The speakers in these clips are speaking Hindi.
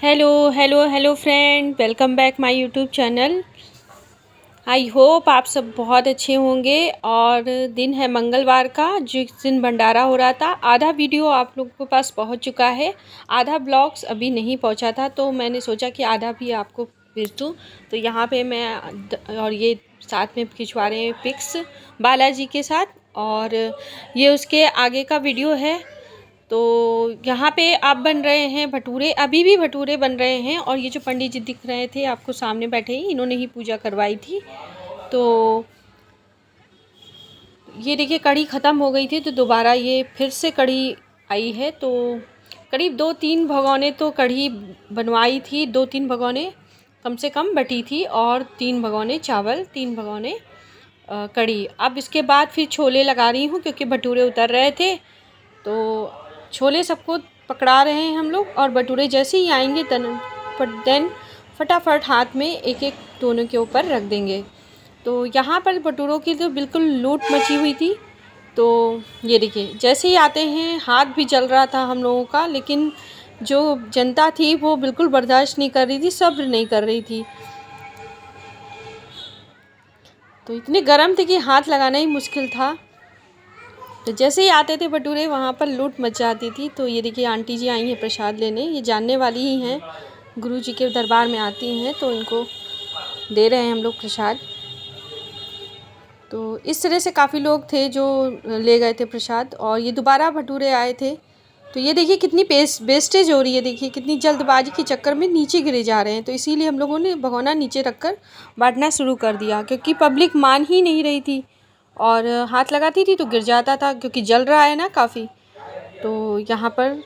Hello hello hello friend, welcome back my YouTube channel. I hope आप सब बहुत अच्छे होंगे। और दिन है मंगलवार का, जिस दिन भंडारा हो रहा था। आधा वीडियो आप लोगों के पास पहुंच चुका है, आधा ब्लॉग्स अभी नहीं पहुंचा था, तो मैंने सोचा कि आधा भी आपको भेज दूँ। तो यहाँ पे मैं और ये साथ में खिंचवा रहे हैं पिक्स बालाजी के साथ, और ये उसके आगे का वीडियो है। तो यहाँ पे आप बन रहे हैं भटूरे, अभी भी भटूरे बन रहे हैं। और ये जो पंडित जी दिख रहे थे आपको सामने बैठे ही, इन्होंने ही पूजा करवाई थी। तो ये देखिए, कढ़ी ख़त्म हो गई थी तो दोबारा ये फिर से कढ़ी आई है। तो करीब 2-3 भगोने तो कढ़ी बनवाई थी, 2-3 भगोने कम से कम बटी थी, और 3 भगोने चावल, 3 भगोने कढ़ी। अब इसके बाद फिर छोले लगा रही हूँ, क्योंकि भटूरे उतर रहे थे। तो छोले सबको पकड़ा रहे हैं हम लोग, और भटूरे जैसे ही आएंगे देन फटाफट हाथ में एक एक दोनों के ऊपर रख देंगे। तो यहाँ पर भटूरों की तो बिल्कुल लूट मची हुई थी। तो ये देखिए, जैसे ही आते हैं हाथ भी जल रहा था हम लोगों का, लेकिन जो जनता थी वो बिल्कुल बर्दाश्त नहीं कर रही थी, सब्र नहीं कर रही थी। तो इतने गर्म थे कि हाथ लगाना ही मुश्किल था। तो जैसे ही आते थे भटूरे, वहाँ पर लूट मच जाती थी। तो ये देखिए, आंटी जी आई हैं प्रसाद लेने, ये जानने वाली ही हैं, गुरु जी के दरबार में आती हैं, तो इनको दे रहे हैं हम लोग प्रसाद। तो इस तरह से काफ़ी लोग थे जो ले गए थे प्रसाद, और ये दोबारा भटूरे आए थे। तो ये देखिए कितनी वेस्टेज हो रही है, देखिए कितनी जल्दबाजी के चक्कर में नीचे गिरे जा रहे हैं। तो इसीलिए हम लोगों ने भगोना नीचे रखकर बांटना शुरू कर दिया, क्योंकि पब्लिक मान ही नहीं रही थी, और हाथ लगाती थी तो गिर जाता था, क्योंकि जल रहा है ना काफ़ी। तो यहाँ पर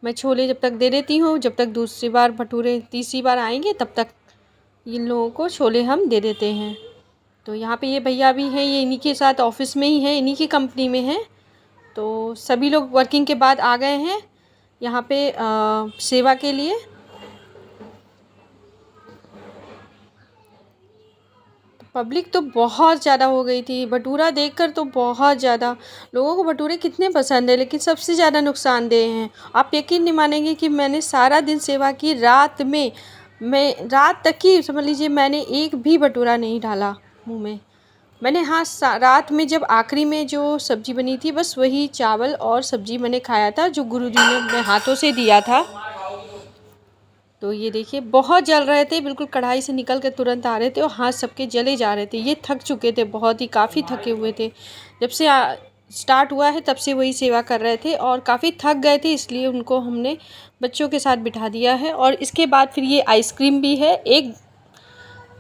मैं छोले जब तक दे देती हूँ, जब तक दूसरी बार भटूरे तीसरी बार आएंगे तब तक इन लोगों को छोले हम दे देते हैं। तो यहाँ पे ये भैया भी हैं, ये इन्हीं के साथ ऑफिस में ही हैं, इन्हीं की कंपनी में हैं। तो सभी लोग वर्किंग के बाद आ गए हैं यहाँ पे सेवा के लिए। पब्लिक तो बहुत ज़्यादा हो गई थी, भटूरा देखकर तो बहुत ज़्यादा। लोगों को भटूरे कितने पसंद है, लेकिन सबसे ज़्यादा नुकसानदेह हैं। आप यकीन नहीं मानेंगे कि मैंने सारा दिन सेवा की, रात में मैं रात तक की समझ लीजिए, मैंने एक भी भटूरा नहीं डाला मुंह में। मैंने हाँ, रात में जब आखिरी में जो सब्ज़ी बनी थी, बस वही चावल और सब्ज़ी मैंने खाया था, जो गुरुजी ने अपने हाथों से दिया था। तो ये देखिए, बहुत जल रहे थे, बिल्कुल कढ़ाई से निकल के तुरंत आ रहे थे, और हाथ सबके जले जा रहे थे। ये थक चुके थे बहुत ही, काफ़ी थके हुए थे। जब से स्टार्ट हुआ है तब से वही सेवा कर रहे थे, और काफ़ी थक गए थे, इसलिए उनको हमने बच्चों के साथ बिठा दिया है। और इसके बाद फिर ये आइसक्रीम भी है।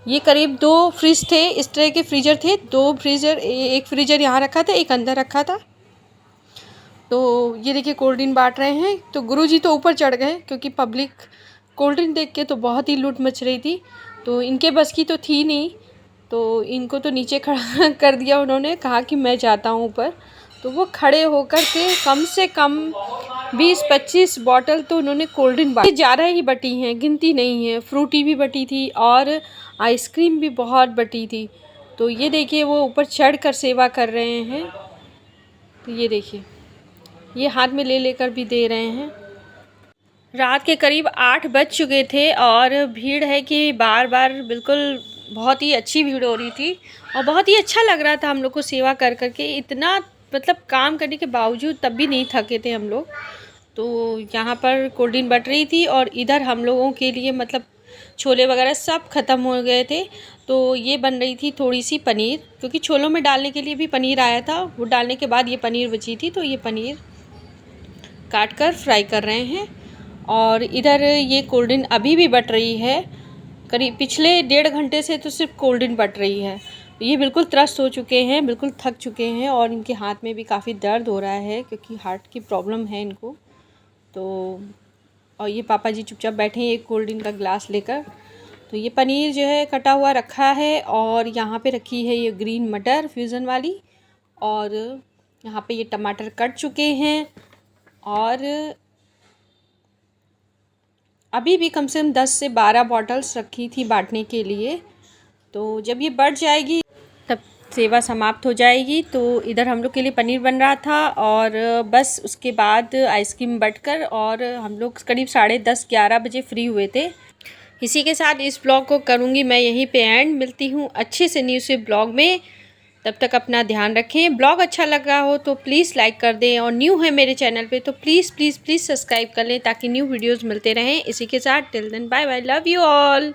ये करीब 2 फ्रिज थे, इस तरह के फ्रीज़र थे, 2 फ्रीज़र, एक फ्रीज़र यहाँ रखा था, एक अंदर रखा था। तो ये देखिए, कोल्ड ड्रिंक बांट रहे हैं। तो गुरुजी तो ऊपर चढ़ गए, क्योंकि पब्लिक कोल्ड ड्रिंक देख के तो बहुत ही लूट मच रही थी। तो इनके बस की तो थी नहीं, तो इनको तो नीचे खड़ा कर दिया उन्होंने, कहा कि मैं जाता हूँ ऊपर। तो वो खड़े होकर के कम से कम 20-25 बॉटल तो उन्होंने कोल्ड ड्रिंक बांटी। ज़्यादा ही बटी हैं, गिनती नहीं है। फ्रूटी भी बटी थी, और आइसक्रीम भी बहुत बटी थी। तो ये देखिए, वो ऊपर चढ़ कर सेवा कर रहे हैं। तो ये देखिए, ये हाथ में ले लेकर भी दे रहे हैं। रात के करीब 8 बज चुके थे, और भीड़ है कि बार बार बिल्कुल बहुत ही अच्छी भीड़ हो रही थी, और बहुत ही अच्छा लग रहा था हम लोग को सेवा कर कर के। इतना मतलब काम करने के बावजूद तब भी नहीं थके थे हम लोग। तो यहाँ पर कोल्ड ड्रिंक बट रही थी, और इधर हम लोगों के लिए मतलब छोले वगैरह सब ख़त्म हो गए थे। तो ये बन रही थी थोड़ी सी पनीर, क्योंकि छोलों में डालने के लिए भी पनीर आया था, वो डालने के बाद ये पनीर बची थी, तो ये पनीर काट कर फ्राई कर रहे हैं। और इधर ये कोल्ड ड्रिंक अभी भी बट रही है, करीब पिछले 1.5 घंटे से तो सिर्फ कोल्ड ड्रिंक बट रही है। ये बिल्कुल त्रस्त हो चुके हैं, बिल्कुल थक चुके हैं, और इनके हाथ में भी काफ़ी दर्द हो रहा है, क्योंकि हार्ट की प्रॉब्लम है इनको। तो और ये पापा जी चुपचाप बैठे हैं एक कोल्ड ड्रिंक का ग्लास लेकर। तो ये पनीर जो है कटा हुआ रखा है, और यहाँ पे रखी है ये ग्रीन मटर फ्यूज़न वाली, और यहाँ पे ये टमाटर कट चुके हैं। और अभी भी कम से कम 10 से 12 बॉटल्स रखी थी बांटने के लिए। तो जब ये बढ़ जाएगी तब सेवा समाप्त हो जाएगी। तो इधर हम लोग के लिए पनीर बन रहा था और बस उसके बाद आइसक्रीम बटकर और हम लोग करीब 10:30-11 बजे फ्री हुए थे। इसी के साथ इस ब्लॉग को करूँगी मैं यहीं पे एंड। मिलती हूँ अच्छे से न्यू से ब्लॉग में। तब तक अपना ध्यान रखें। ब्लॉग अच्छा लगा हो तो प्लीज़ लाइक कर दें और न्यू है मेरे चैनल पे तो प्लीज़ प्लीज़ प्लीज़ सब्सक्राइब कर लें ताकि न्यू वीडियोज़ मिलते रहें। इसी के साथ till then bye bye, love you all.